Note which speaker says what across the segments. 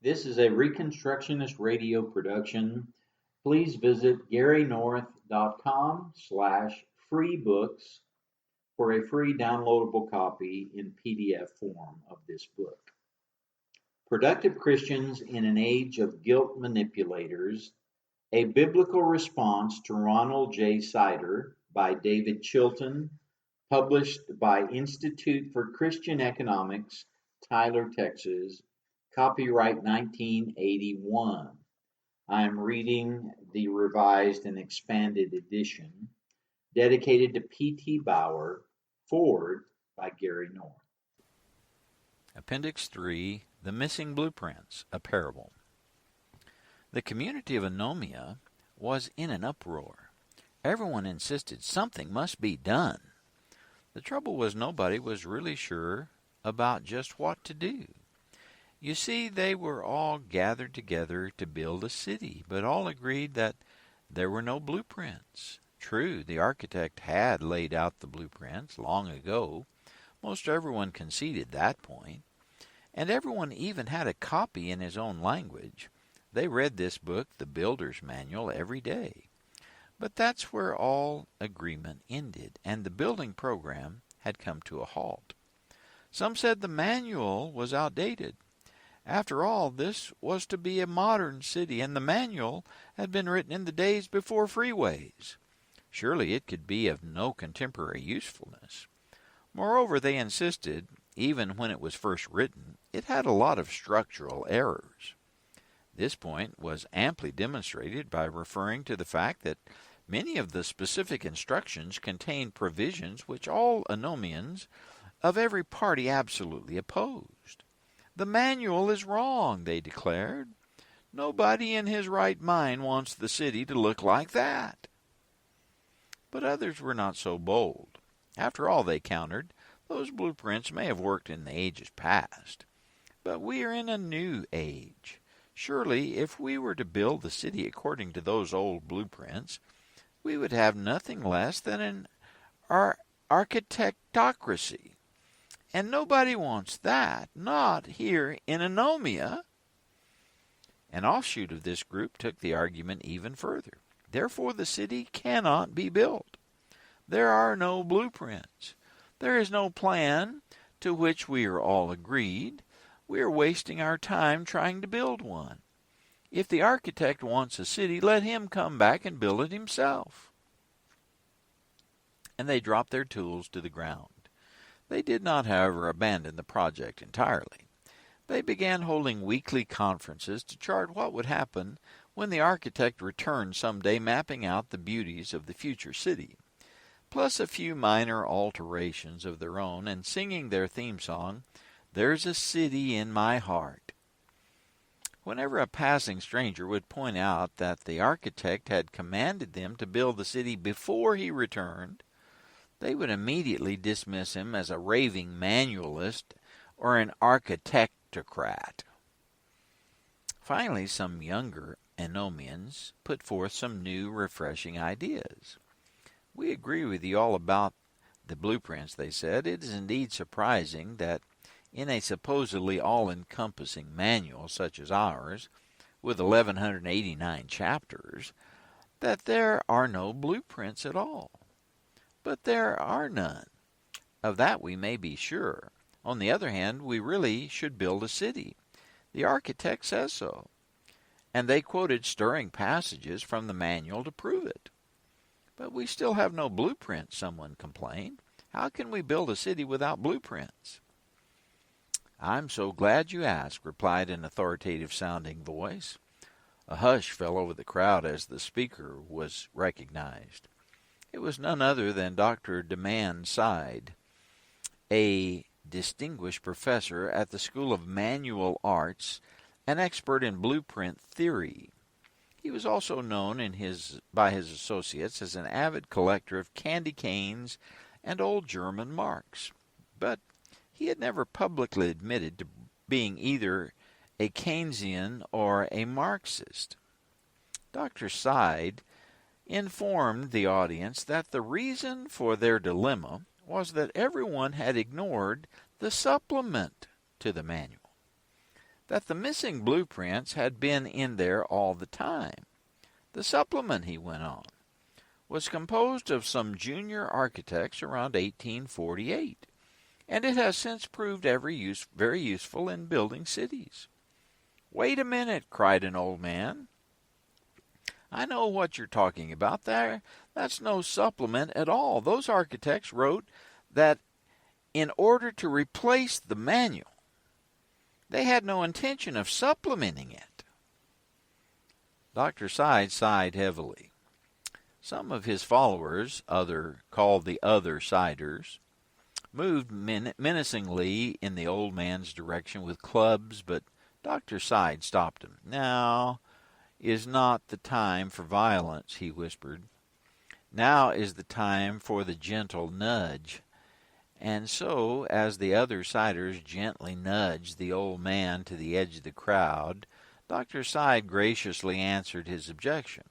Speaker 1: This is a Reconstructionist radio production. Please visit garynorth.com/freebooks for a free downloadable copy in PDF form of this book. Productive Christians in an Age of Guilt Manipulators, a Biblical Response to Ronald J. Sider by David Chilton, published by Institute for Christian Economics, Tyler, Texas, copyright 1981. I am reading the revised and expanded edition, dedicated to P.T. Bauer, forward by Gary North.
Speaker 2: Appendix 3, The Missing Blueprints, a Parable. The community of Anomia was in an uproar. Everyone insisted something must be done. The trouble was nobody was really sure about just what to do. You see, they were all gathered together to build a city, but all agreed that there were no blueprints. True, the architect had laid out the blueprints long ago. Most everyone conceded that point. And everyone even had a copy in his own language. They read this book, the Builder's Manual, every day. But that's where all agreement ended, and the building program had come to a halt. Some said the manual was outdated. After all, this was to be a modern city, and the manual had been written in the days before freeways. Surely it could be of no contemporary usefulness. Moreover, they insisted, even when it was first written, it had a lot of structural errors. This point was amply demonstrated by referring to the fact that many of the specific instructions contained provisions which all Anomians of every party absolutely opposed. The manual is wrong, they declared. Nobody in his right mind wants the city to look like that. But others were not so bold. After all, they countered, those blueprints may have worked in the ages past. But we are in a new age. Surely, if we were to build the city according to those old blueprints, we would have nothing less than an architectocracy. And nobody wants that, not here in Anomia. An offshoot of this group took the argument even further. Therefore, the city cannot be built. There are no blueprints. There is no plan to which we are all agreed. We are wasting our time trying to build one. If the architect wants a city, let him come back and build it himself. And they dropped their tools to the ground. They did not, however, abandon the project entirely. They began holding weekly conferences to chart what would happen when the architect returned someday, mapping out the beauties of the future city, plus a few minor alterations of their own, and singing their theme song, "There's a City in My Heart." Whenever a passing stranger would point out that the architect had commanded them to build the city before he returned, they would immediately dismiss him as a raving manualist or an architectocrat. Finally, some younger Anomians put forth some new, refreshing ideas. "We agree with you all about the blueprints," they said. "It is indeed surprising that in a supposedly all-encompassing manual such as ours, with 1,189 chapters, that there are no blueprints at all. But there are none. Of that we may be sure. On the other hand, we really should build a city. The architect says so." And they quoted stirring passages from the manual to prove it. "But we still have no blueprints," someone complained. "How can we build a city without blueprints?" "I'm so glad you asked," replied an authoritative-sounding voice. A hush fell over the crowd as the speaker was recognized. It was none other than Dr. Demand Side, a distinguished professor at the School of Manual Arts, an expert in blueprint theory. He was also known by his associates as an avid collector of candy canes and old German marks. But he had never publicly admitted to being either a Keynesian or a Marxist. Dr. Side informed the audience that the reason for their dilemma was that everyone had ignored the supplement to the manual. that the missing blueprints had been in there all the time. The supplement, he went on, was composed of some junior architects around 1848, and it has since proved very useful in building cities. "Wait a minute," cried an old man. "I know what you're talking about there. That's no supplement at all. Those architects wrote that in order to replace the manual, they had no intention of supplementing it." Dr. Side sighed heavily. Some of his followers, called the other Siders, moved menacingly in the old man's direction with clubs, but Dr. Side stopped him. "Now is not the time for violence," he whispered. "Now is the time for the gentle nudge." And so, as the other Siders gently nudged the old man to the edge of the crowd, Dr. Side graciously answered his objection.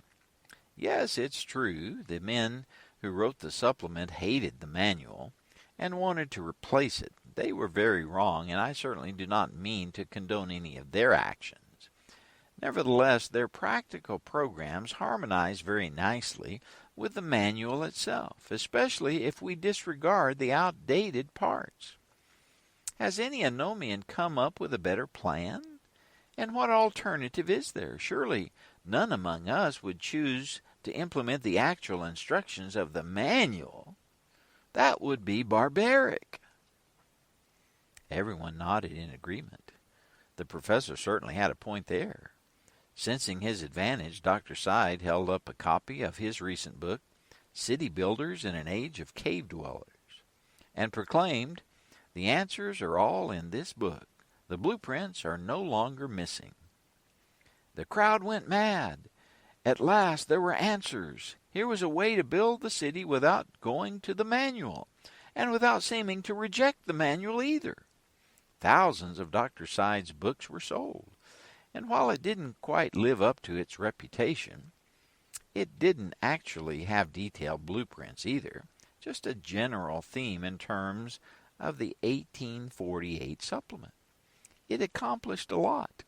Speaker 2: "Yes, it's true. The men who wrote the supplement hated the manual and wanted to replace it. They were very wrong, and I certainly do not mean to condone any of their actions. Nevertheless, their practical programs harmonize very nicely with the manual itself, especially if we disregard the outdated parts. Has any Anomian come up with a better plan? And what alternative is there? Surely none among us would choose to implement the actual instructions of the manual. That would be barbaric." Everyone nodded in agreement. The professor certainly had a point there. Sensing his advantage, Dr. Side held up a copy of his recent book, City Builders in an Age of Cave Dwellers, and proclaimed, "The answers are all in this book. The blueprints are no longer missing." The crowd went mad. At last there were answers. Here was a way to build the city without going to the manual, and without seeming to reject the manual either. Thousands of Dr. Side's books were sold, and while it didn't quite live up to its reputation, it didn't actually have detailed blueprints either, just a general theme in terms of the 1848 supplement. It accomplished a lot.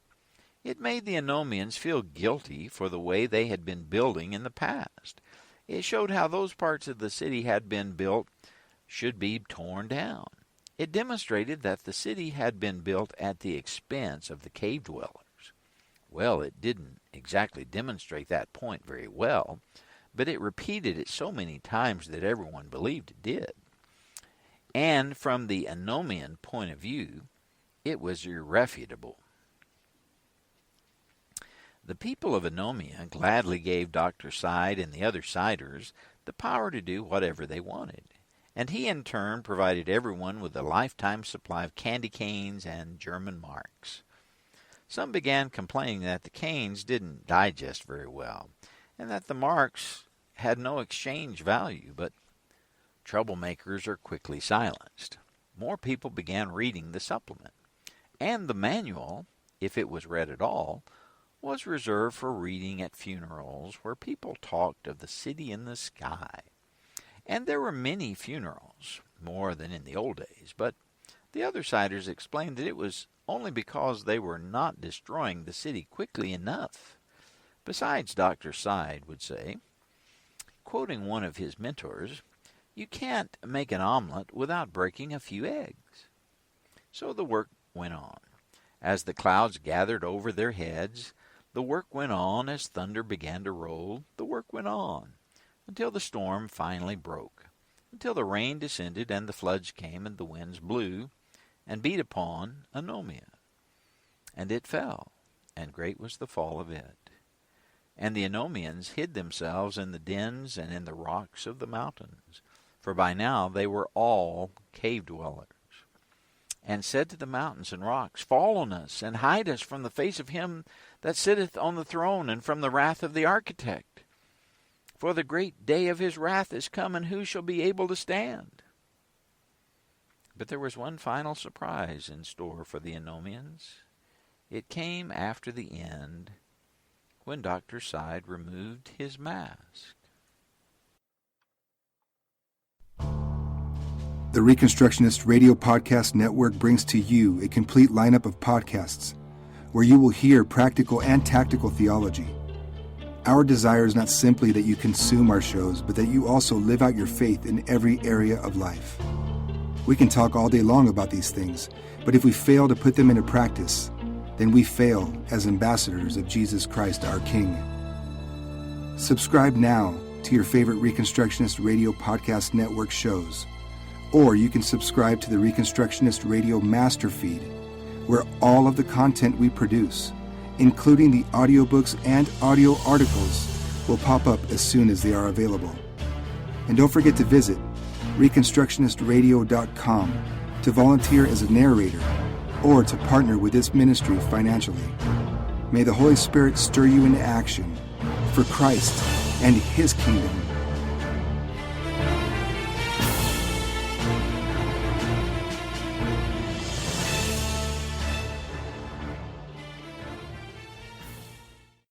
Speaker 2: It made the Anomians feel guilty for the way they had been building in the past. It showed how those parts of the city had been built should be torn down. It demonstrated that the city had been built at the expense of the cave dwellers. Well, it didn't exactly demonstrate that point very well, but it repeated it so many times that everyone believed it did. And from the Anomian point of view, it was irrefutable. The people of Anomia gladly gave Dr. Side and the other Siders the power to do whatever they wanted, and he in turn provided everyone with a lifetime supply of candy canes and German marks. Some began complaining that the canes didn't digest very well, and that the marks had no exchange value, but troublemakers are quickly silenced. More people began reading the supplement, and the manual, if it was read at all, was reserved for reading at funerals where people talked of the city in the sky. And there were many funerals, more than in the old days, but the other Siders explained that it was only because they were not destroying the city quickly enough. Besides, Dr. Side would say, quoting one of his mentors, "You can't make an omelet without breaking a few eggs." So the work went on. As the clouds gathered over their heads, the work went on. As thunder began to roll, the work went on, until the storm finally broke, until the rain descended and the floods came and the winds blew and beat upon Anomia. And it fell, and great was the fall of it. And the Anomians hid themselves in the dens and in the rocks of the mountains, for by now they were all cave dwellers, and said to the mountains and rocks, "Fall on us, and hide us from the face of him that sitteth on the throne, and from the wrath of the architect. For the great day of his wrath is come, and who shall be able to stand?" But there was one final surprise in store for the Anomians. It came after the end, when Dr. Side removed his mask.
Speaker 3: The Reconstructionist Radio Podcast Network brings to you a complete lineup of podcasts. where you will hear practical and tactical theology. Our desire is not simply that you consume our shows, but that you also live out your faith in every area of life. We can talk all day long about these things, but if we fail to put them into practice, then we fail as ambassadors of Jesus Christ, our King. Subscribe now to your favorite Reconstructionist Radio Podcast Network shows, or you can subscribe to the Reconstructionist Radio Master Feed, where all of the content we produce, including the audiobooks and audio articles, will pop up as soon as they are available. And don't forget to visit ReconstructionistRadio.com to volunteer as a narrator or to partner with this ministry financially. May the Holy Spirit stir you into action for Christ and His kingdom.